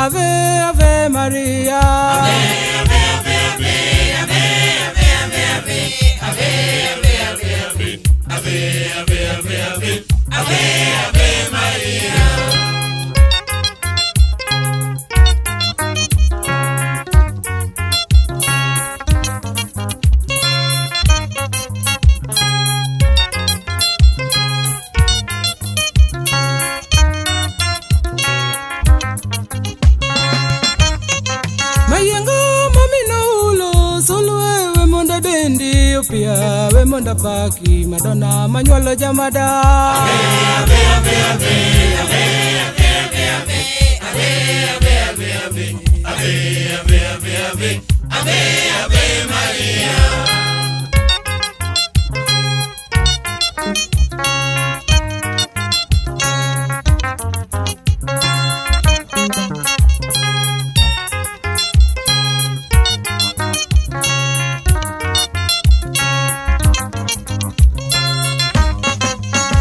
Ave, Ave Maria. Ave, Ave, Ave, Ave, Ave, Ave, Ave, Ave, Ave, Ave, Ave, Ave, Ave, Ave, Ave Maria. Pia we monda paki Madonna manyualo jamada. Ave, Ave, Ave, Ave, Ave, Ave, Ave, Ave, Ave, Ave, Ave, Ave, Ave, Ave, Ave, Ave Maria.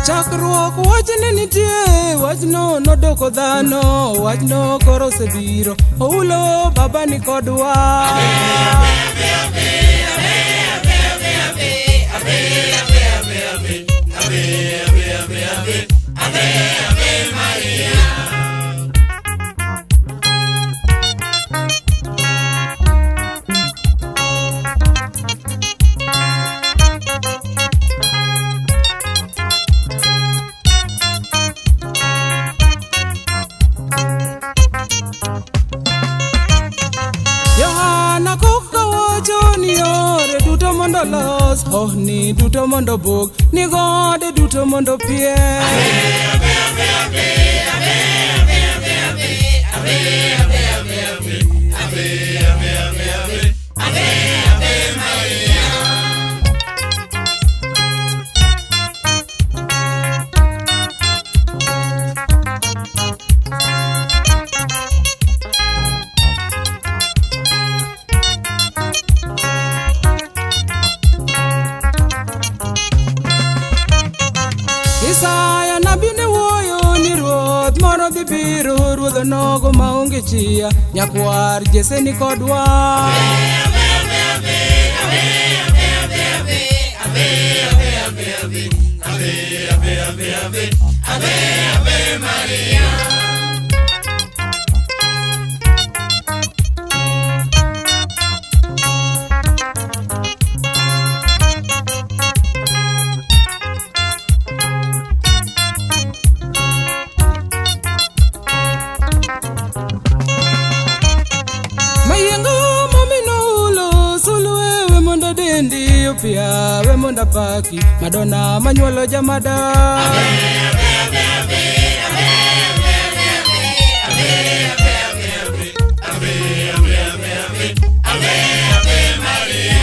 Chakruok wachne nitie, wachno nodoko dhano, wachno koro osebiro, oulo baba ni kodwa. Ave, Ave, Ave, Ave, Ave, Ave, Ave, Ave, Ave, Ave, Ave, Ave, Ave, Ave, Ave Maria. Mondo los, oh ni duto mondo bog, ni gode duto mondo pie. Ave, Ave, Ave, Ave, Ave, Ave, Ave, Ave, Ave, Ave, Ave, Ave, Ave, Ave, Ave, Ave Maria. Isaya nabine woyo ni ruoth moro dhi biro, ruodho nogo maonge chia, nyakwar Jesse ni kodwa. Ave, Ave, Ave, Ave, Ave, Ave, Ave, Ave, Ave, Ave, Ave, Ave, Ave, Ave Maria. Pia we monda paki Madonna manyualo jamada. Ave, Ave, Ave, Ave, Ave, Ave, Ave, Ave, Ave, Ave, Ave, Ave, Ave, Ave Maria.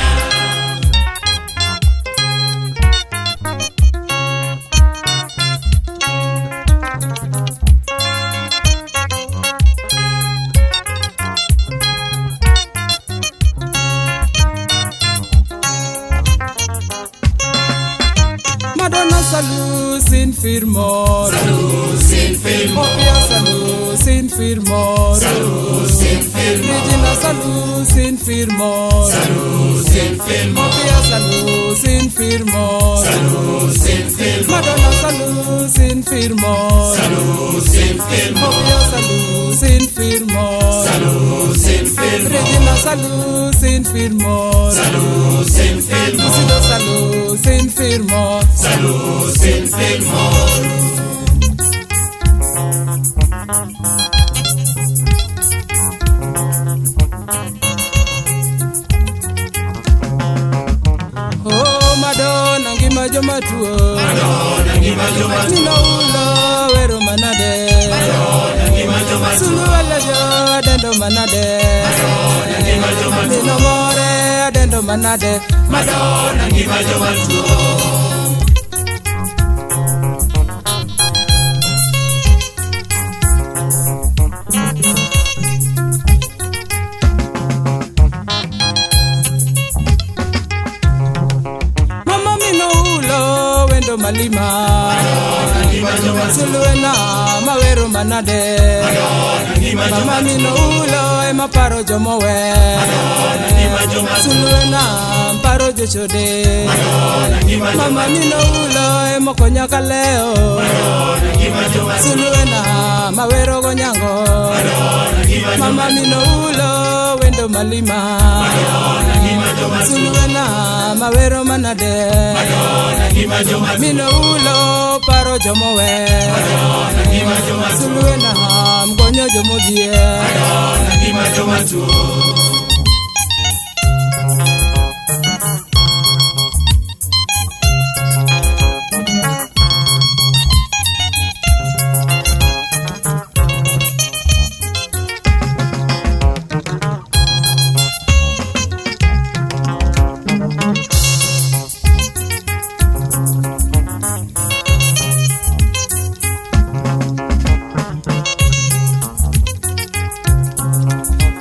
Madonna salu sin firmor, Salu sin firmor, Opia salu sin firmor, salu sin firmor, Regina salu sin firmor, salu sin firmor, Opia salu sin firmor, salu sin firmor, Madonna salu sin firmor, salu sin firmor, Opia salu sin firmor, salu sin firmor, Regina salu sin firmor, salu sin firmor, Isido salu sin firmor, salu sin firmor. Oh Madonna ngima joma tuo, Madonna ngima joma tuo, Nino ulo wero manade, Madonna ngima joma tuo, Sulu wala jo adendo manade, Madonna ngima joma tuo, Nino more adendo manade, Madonna ngima joma tuo. malima Suluena mawero manade Mama mino ulo ema paro jomowe Sulwena paro jochode Mama mino ulo ema konya kaleo Sulwena mawero gonyango Mama mino ulo wendo malima Sulwena mawero manade Mino ulo paro jomowe Sulwena mgonyo jomodie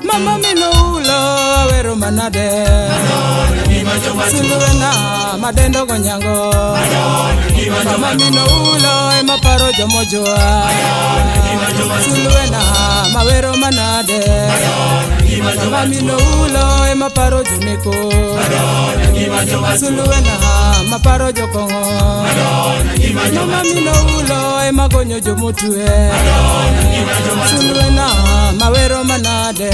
Mama mino ulo wero manade Sulwena madendo gonyango Mama mino ulo ema paro jomojoa Sulwena mawero manade Mama mino ulo ema paro jomeko Sulwena maparo jokongo Mama mino ulo ema gonyo jomotue Sulwena mawero manade